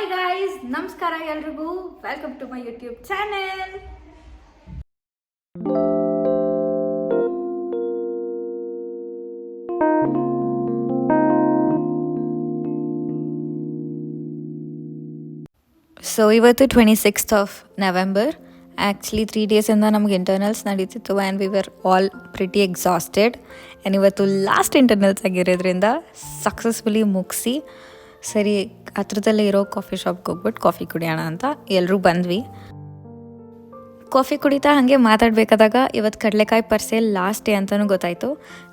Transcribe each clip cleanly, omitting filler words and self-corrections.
Hi guys, ನಮಸ್ಕಾರ ಎಲ್ರಿಗೂ. Welcome to my YouTube channel. So ಇವತ್ತು 26th ಆಫ್ ನವೆಂಬರ್. ಆ್ಯಕ್ಚುಲಿ 3 ಡೇಸಿಂದ ನಮ್ಗೆ ಇಂಟರ್ನಲ್ಸ್ ನಡೀತಿತ್ತು and we were all pretty exhausted. And ಇವತ್ತು last internals ಆಗಿರೋದ್ರಿಂದ successfully ಮುಗಿಸಿ ಸರಿ ಹತ್ರದಲ್ಲೇ ಇರೋ ಕಾಫಿ ಶಾಪ್ಗೆ ಹೋಗ್ಬಿಟ್ಟು ಕಾಫಿ ಕುಡಿಯೋಣ ಅಂತ ಎಲ್ಲರೂ ಬಂದ್ವಿ. ಕಾಫಿ ಕುಡಿತಾ ಹಾಗೆ ಮಾತಾಡಬೇಕಾದಾಗ ಇವತ್ತು ಕಡಲೆಕಾಯಿ ಪರ್ಸೆ ಲಾಸ್ಟ್ ಡೇ ಅಂತಲೂ ಗೊತ್ತಾಯಿತು.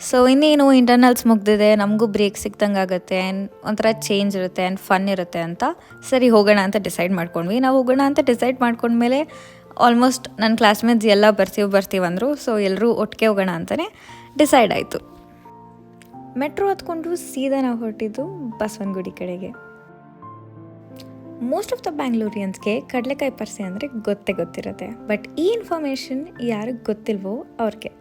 ಸೊ ಇನ್ನೇನು ಇಂಟರ್ನಲ್ಸ್ ಮುಗ್ದಿದೆ, ನಮಗೂ ಬ್ರೇಕ್ ಸಿಕ್ದಂಗೆ ಆಗುತ್ತೆ ಆ್ಯಂಡ್ ಒಂಥರ ಚೇಂಜ್ ಇರುತ್ತೆ ಆ್ಯಂಡ್ ಫನ್ ಇರುತ್ತೆ ಅಂತ ಸರಿ ಹೋಗೋಣ ಅಂತ ಡಿಸೈಡ್ ಮಾಡ್ಕೊಂಡ್ವಿ. ನಾವು ಹೋಗೋಣ ಅಂತ ಡಿಸೈಡ್ ಮಾಡ್ಕೊಂಡ್ಮೇಲೆ ಆಲ್ಮೋಸ್ಟ್ ನನ್ನ ಕ್ಲಾಸ್ಮೇಟ್ಸ್ ಎಲ್ಲ ಬರ್ತೀವಿ ಅಂದರು. ಸೊ ಎಲ್ಲರೂ ಒಟ್ಟಿಗೆ ಹೋಗೋಣ ಅಂತಲೇ ಡಿಸೈಡ್ ಆಯಿತು. ಮೆಟ್ರೋ ಹತ್ಕೊಂಡು ಸೀದಾ ನಾವು ಹೊರಟಿದ್ದು ಬಸವನಗುಡಿ ಕಡೆಗೆ. ಮೋಸ್ಟ್ ಆಫ್ ದ ಬ್ಯಾಂಗ್ಳೂರಿಯನ್ಸ್ಗೆ ಕಡಲೆಕಾಯಿ ಪರ್ಸೆ ಅಂದರೆ ಗೊತ್ತಿರುತ್ತೆ. ಬಟ್ ಈ ಇನ್ಫಾರ್ಮೇಷನ್ ಯಾರಿಗೆ ಗೊತ್ತಿಲ್ವೋ ಅವ್ರಿಗೆ.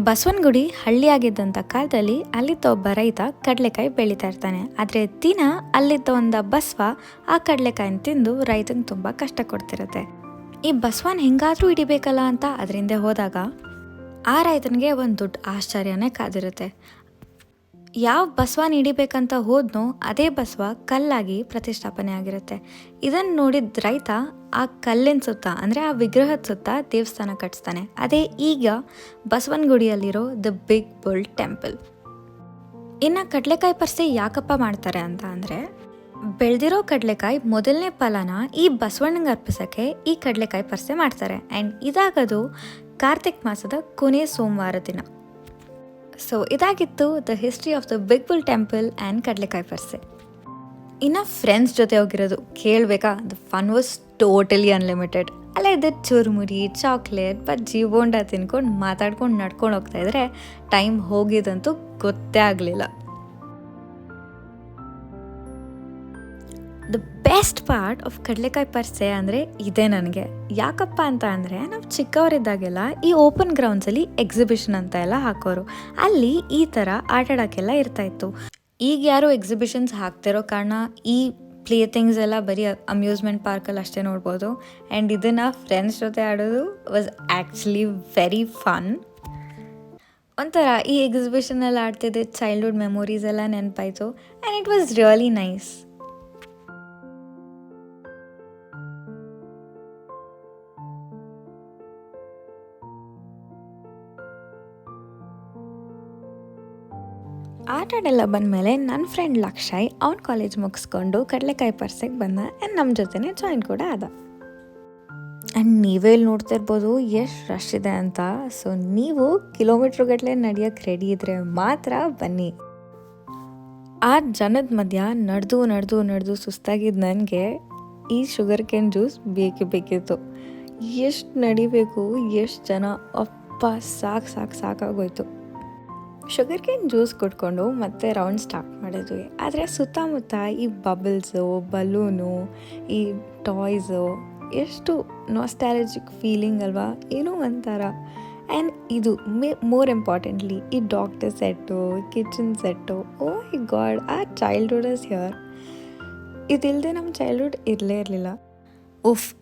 ಬಸವನಗುಡಿ ಹಳ್ಳಿಯಾಗಿದ್ದಂಥ ಕಾಲದಲ್ಲಿ ಅಲ್ಲಿದ್ದ ಒಬ್ಬ ರೈತ ಕಡಲೆಕಾಯಿ ಬೆಳೀತಾ ಇರ್ತಾನೆ. ಆದರೆ ದಿನ ಅಲ್ಲಿದ್ದ ಒಂದು ಬಸವ ಆ ಕಡಲೆಕಾಯಿನ ತಿಂದು ರೈತಂಗೆ ತುಂಬ ಕಷ್ಟ ಕೊಡ್ತಿರುತ್ತೆ. ಈ ಬಸವನ ಹೆಂಗಾದರೂ ಹಿಡಿಬೇಕಲ್ಲ ಅಂತ ಅದರಿಂದ ಹೋದಾಗ ಆ ರೈತನಿಗೆ ಒಂದು ದೊಡ್ಡ ಆಶ್ಚರ್ಯನೇ ಕಾದಿರುತ್ತೆ. ಯಾವ ಬಸವನ ಹಿಡಿಬೇಕಂತ ಹೋದ್ನೋ ಅದೇ ಬಸವ ಕಲ್ಲಾಗಿ ಪ್ರತಿಷ್ಠಾಪನೆ ಆಗಿರುತ್ತೆ. ಇದನ್ನು ನೋಡಿದ ರೈತ ಆ ಕಲ್ಲಿನ ಸುತ್ತ ಅಂದರೆ ಆ ವಿಗ್ರಹದ ಸುತ್ತ ದೇವಸ್ಥಾನ ಕಟ್ಟಿಸ್ತಾನೆ. ಅದೇ ಈಗ ಬಸವನಗುಡಿಯಲ್ಲಿರೋ ದ ಬಿಗ್ ಬುಲ್ ಟೆಂಪಲ್. ಇನ್ನು ಕಡಲೆಕಾಯಿ ಪರ್ಸೆ ಯಾಕಪ್ಪ ಮಾಡ್ತಾರೆ ಅಂತ ಅಂದರೆ, ಬೆಳೆದಿರೋ ಕಡಲೆಕಾಯಿ ಮೊದಲನೇ ಫಲನ ಈ ಬಸವಣ್ಣಂಗೆ ಅರ್ಪಿಸೋಕ್ಕೆ ಈ ಕಡಲೆಕಾಯಿ ಪರ್ಸೆ ಮಾಡ್ತಾರೆ. ಆ್ಯಂಡ್ ಇದಾಗೋದು ಕಾರ್ತಿಕ್ ಮಾಸದ ಕೊನೆ ಸೋಮವಾರ ದಿನ. ಸೊ ಇದಾಗಿತ್ತು the history of the big bull temple and Kadalekai Parishe. ಇನ್ನು ಫ್ರೆಂಡ್ಸ್ ಜೊತೆ ಹೋಗಿರೋದು ಕೇಳಬೇಕಾ? The fun was totally unlimited. ಅಲ್ಲೇ ಇದ್ದ ಚುರುಮುರಿ, ಚಾಕ್ಲೇಟ್, ಬಜ್ಜಿ, ಬೋಂಡ ತಿನ್ಕೊಂಡು ಮಾತಾಡ್ಕೊಂಡು ನಡ್ಕೊಂಡು ಹೋಗ್ತಾಯಿದ್ರೆ ಟೈಮ್ ಹೋಗಿದಂತೂ ಗೊತ್ತೇ ಆಗಲಿಲ್ಲ. ದ ಬೆಸ್ಟ್ ಪಾರ್ಟ್ ಆಫ್ ಕಡಲೆಕಾಯಿ ಪರ್ಸೆ ಅಂದರೆ ಇದೇ ನನಗೆ. ಯಾಕಪ್ಪ ಅಂತ ಅಂದರೆ, ನಾವು ಚಿಕ್ಕವರಿದ್ದಾಗೆಲ್ಲ ಈ ಓಪನ್ ಗ್ರೌಂಡ್ಸಲ್ಲಿ ಎಕ್ಸಿಬಿಷನ್ ಅಂತ ಎಲ್ಲ ಹಾಕೋರು. ಅಲ್ಲಿ ಈ ಥರ ಆಟಾಡೋಕ್ಕೆಲ್ಲ ಇರ್ತಾಯಿತ್ತು. ಈಗ ಯಾರು ಎಕ್ಸಿಬಿಷನ್ಸ್ ಹಾಕ್ತಿರೋ ಕಾರಣ ಈ ಪ್ಲೇ ಥಿಂಗ್ಸ್ ಎಲ್ಲ ಬರೀ ಅಮ್ಯೂಸ್ಮೆಂಟ್ ಪಾರ್ಕಲ್ಲಿ ಅಷ್ಟೇ ನೋಡ್ಬೋದು. ಆ್ಯಂಡ್ ಇದನ್ನು ಫ್ರೆಂಡ್ಸ್ ಜೊತೆ ಆಡೋದು ವಾಸ್ ಆ್ಯಕ್ಚುಲಿ ವೆರಿ ಫನ್. ಒಂಥರ ಈ ಎಕ್ಸಿಬಿಷನಲ್ಲಿ ಆಡ್ತಿದ್ದೆ ಚೈಲ್ಡ್ಹುಡ್ ಮೆಮೊರೀಸ್ ಎಲ್ಲ ನೆನಪಾಯಿತು and it was really nice. ಆಟಾಡೆಲ್ಲ ಬಂದಮೇಲೆ ನನ್ನ ಫ್ರೆಂಡ್ ಲಕ್ಷಯ್ ಅವ್ನ ಕಾಲೇಜ್ ಮುಗಿಸ್ಕೊಂಡು ಕಡಲೆಕಾಯಿ ಪರ್ಸೆಗೆ ಬಂದ ಆ್ಯಂಡ್ ನಮ್ಮ ಜೊತೆನೇ ಜಾಯಿನ್ ಕೂಡ ಆದ. ಆ್ಯಂಡ್ ನೀವೇ ಇಲ್ಲಿ ನೋಡ್ತಾ ಇರ್ಬೋದು ಎಷ್ಟು ರಶ್ ಇದೆ ಅಂತ. ಸೊ ನೀವು ಕಿಲೋಮೀಟ್ರ್ಗಟ್ಟಲೆ ನಡೆಯೋಕ್ಕೆ ರೆಡಿ ಇದ್ದರೆ ಮಾತ್ರ ಬನ್ನಿ. ಆ ಜನದ ಮಧ್ಯ ನಡೆದು ಸುಸ್ತಾಗಿದ್ದು ನನಗೆ ಈ ಶುಗರ್ ಕೇನ್ ಜ್ಯೂಸ್ ಬೇಕಿತ್ತು. ಎಷ್ಟು ನಡಿಬೇಕು, ಎಷ್ಟು ಜನ, ಅಪ್ಪ ಸಾಕಾಗೋಯ್ತು. ಶುಗರ್ ಕೇನ್ ಜ್ಯೂಸ್ ಕುಡ್ಕೊಂಡು ಮತ್ತೆ ರೌಂಡ್ ಸ್ಟಾರ್ಟ್ ಮಾಡಿದ್ವಿ. ಆದರೆ ಸುತ್ತಮುತ್ತ ಈ ಬಬಲ್ಸು, ಬಲೂನು, ಈ ಟಾಯ್ಸು ಎಷ್ಟು ನಾಸ್ಟಾಲಜಿಕ್ ಫೀಲಿಂಗ್ ಅಲ್ವಾ, ಏನೋ ಒಂಥರ. ಆ್ಯಂಡ್ ಇದು ಮೋರ್ ಇಂಪಾರ್ಟೆಂಟ್ಲಿ ಈ ಡಾಕ್ಟರ್ ಸೆಟ್ಟು, ಕಿಚನ್ ಸೆಟ್ಟು, ಓ ಮೈ ಗಾಡ್, ಆ ಚೈಲ್ಡ್ಹುಡ್ ಇಸ್ ಹಿಯರ್. ಇದಿಲ್ಲದೆ ನಮ್ಮ ಚೈಲ್ಡ್ಹುಡ್ ಇರಲೇ ಇರಲಿಲ್ಲ.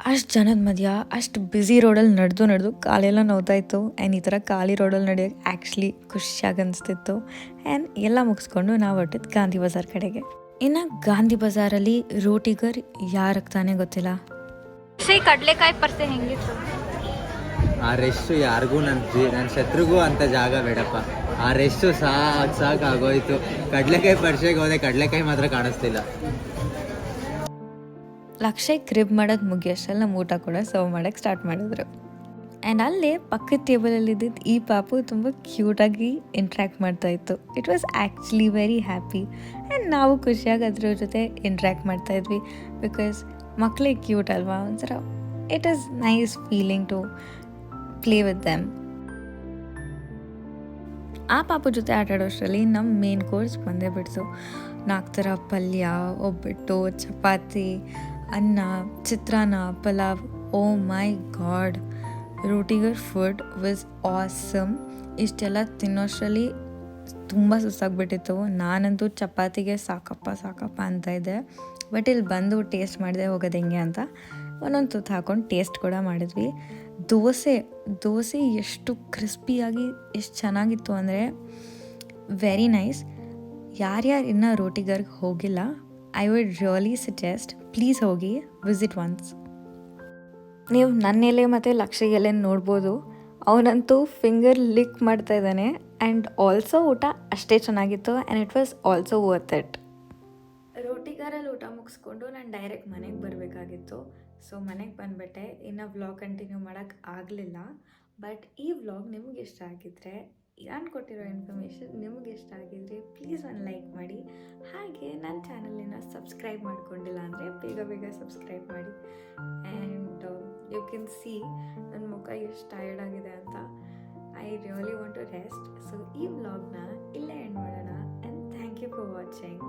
ಅಷ್ಟು ಜನದ ಮಧ್ಯ ಅಷ್ಟು ಬ್ಯುಸಿ ರೋಡಲ್ಲಿ ನಡೆದು ಕಾಲೆಲ್ಲ ನೋವ್ತಾಯಿತ್ತು. ಆ್ಯಂಡ್ ಈ ಥರ ಖಾಲಿ ರೋಡಲ್ಲಿ ನಡೆಯೋಕ್ಕೆ ಆ್ಯಕ್ಚುಲಿ ಖುಷಿಯಾಗಿ ಅನಿಸ್ತಿತ್ತು. ಆ್ಯಂಡ್ ಎಲ್ಲ ಮುಗಿಸ್ಕೊಂಡು ನಾವು ಹೊರಟಿದ್ದು ಗಾಂಧಿ ಬಜಾರ್ ಕಡೆಗೆ. ಇನ್ನು ಗಾಂಧಿ ಬಜಾರಲ್ಲಿ ರೋಟಿಗರ್ ಯಾರಿಗೆ ತಾನೇ ಗೊತ್ತಿಲ್ಲ. ಕಡಲೆಕಾಯಿ ಪರ್ಸೆ ಹೆಂಗಿತ್ತು? ಆ ರೆಸ್ಟು ಯಾರಿಗೂ ನನ್ನ ಶತ್ರುಗೂ ಅಂತ ಜಾಗ ಬೇಡಪ್ಪ. ಆ ರೆಸ್ಟು ಸಾಕಾಗೋಯ್ತು. ಕಡಲೆಕಾಯಿ ಪರ್ಸೆಗೆ ಹೋದೆ, ಕಡಲೆಕಾಯಿ ಮಾತ್ರ ಕಾಣಿಸ್ತಿಲ್ಲ. ಲಕ್ಷಯ್ ಕ್ರಿಬ್ ಮಾಡೋದು ಮುಗಿಯೋಷ್ಟಲ್ಲಿ ನಮ್ಮ ಊಟ ಕೂಡ ಸರ್ವ್ ಮಾಡೋಕ್ಕೆ ಸ್ಟಾರ್ಟ್ ಮಾಡಿದ್ರು. ಆ್ಯಂಡ್ ಅಲ್ಲೇ ಪಕ್ಕದ ಟೇಬಲಲ್ಲಿದ್ದಿದ್ದು ಈ ಪಾಪು ತುಂಬ ಕ್ಯೂಟಾಗಿ ಇಂಟ್ರ್ಯಾಕ್ಟ್ ಮಾಡ್ತಾಯಿತ್ತು. It was actually very happy. And ನಾವು ಖುಷಿಯಾಗಿ ಅದ್ರ ಜೊತೆ ಇಂಟ್ರ್ಯಾಕ್ಟ್ ಮಾಡ್ತಾಯಿದ್ವಿ. ಬಿಕಾಸ್ ಮಕ್ಕಳಿಗೆ ಕ್ಯೂಟ್ ಅಲ್ವಾ, ಒಂಥರ it is nice feeling to play with them. ಆ ಪಾಪು ಜೊತೆ ಆಟಾಡೋಷ್ಟರಲ್ಲಿ ನಮ್ಮ ಮೇನ್ ಕೋರ್ಸ್ ಬಂದೇ ಬಿಡ್ತು. 4 ಥರ ಪಲ್ಯ, ಒಬ್ಬಟ್ಟು, ಚಪಾತಿ, ಅನ್ನ, ಚಿತ್ರಾನ್ನ, ಪಲಾವ್. ಓ ಮೈ ಗಾಡ್, ರೋಟಿಗರ್ ಫುಡ್ ವಾಸ್ ಆಸಮ್. ಇಷ್ಟೆಲ್ಲ ತಿನ್ನೋಷ್ಟರಲ್ಲಿ ತುಂಬ ಸುಸ್ತಾಗ್ಬಿಟ್ಟಿತ್ತು. ನಾನಂತೂ ಚಪಾತಿಗೆ ಸಾಕಪ್ಪ ಅಂತ ಇದ್ದೆ. ಬಟ್ ಇಲ್ಲಿ ಬಂದು ಟೇಸ್ಟ್ ಮಾಡಿದೆ ಹೋಗೋದು ಹೆಂಗೆ ಅಂತ ಒಂದೊಂದು ತುತ್ತು ಹಾಕ್ಕೊಂಡು ಟೇಸ್ಟ್ ಕೂಡ ಮಾಡಿದ್ವಿ. ದೋಸೆ ಎಷ್ಟು ಕ್ರಿಸ್ಪಿಯಾಗಿ ಎಷ್ಟು ಚೆನ್ನಾಗಿತ್ತು ಅಂದರೆ ವೆರಿ ನೈಸ್. ಯಾರ್ಯಾರು ಇನ್ನೂ ರೋಟಿಗರ್ಗೆ ಹೋಗಿಲ್ಲ, I would really suggest, please ಹೋಗಿ ವಿಸಿಟ್ ಒನ್ಸ್. ನೀವು ನನ್ನ ಎಲೆ ಮತ್ತು ಲಕ್ಷ ಎಲೆ ನೋಡ್ಬೋದು, ಅವನಂತೂ ಫಿಂಗರ್ ಲಿಕ್ ಮಾಡ್ತಾ ಇದ್ದಾನೆ. ಆ್ಯಂಡ್ ಆಲ್ಸೋ ಊಟ ಅಷ್ಟೇ ಚೆನ್ನಾಗಿತ್ತು and it was also worth it. ರೋಟಿಗಾರಲ್ಲಿ ಊಟ ಮುಗಿಸ್ಕೊಂಡು ನಾನು ಡೈರೆಕ್ಟ್ ಮನೆಗೆ ಬರಬೇಕಾಗಿತ್ತು. ಸೊ ಮನೆಗೆ ಬಂದುಬಿಟ್ಟೆ. ಇನ್ನು ವ್ಲಾಗ್ ಕಂಟಿನ್ಯೂ ಮಾಡೋಕ್ಕೆ ಆಗಲಿಲ್ಲ. ಬಟ್ ಈ ವ್ಲಾಗ್ ನಿಮಗೆ ಇಷ್ಟ ಆಗಿದ್ದರೆ, ನಾನು ಕೊಟ್ಟಿರೋ ಇನ್ಫಾರ್ಮೇಷನ್ ನಿಮಗೆ ಇಷ್ಟ ಆಗಿದ್ರೆ ಪ್ಲೀಸ್ ಒಂದು ಲೈಕ್ ಮಾಡಿ. ಹಾಗೆ ನನ್ನ ಚಾನಲಿನ ಸಬ್ಸ್ಕ್ರೈಬ್ ಮಾಡ್ಕೊಂಡಿಲ್ಲ ಅಂದರೆ ಬೇಗ ಸಬ್ಸ್ಕ್ರೈಬ್ ಮಾಡಿ. ಆ್ಯಂಡ್ ಯು ಕ್ಯಾನ್ ಸಿ ನನ್ನ ಮುಖ ಎಷ್ಟು ಟಯರ್ಡ್ ಆಗಿದೆ ಅಂತ. I really want to rest. So ಈ ವ್ಲಾಗ್ನ ಇಲ್ಲೇ ಎಂಡ್ ಮಾಡೋಣ. And thank you for watching.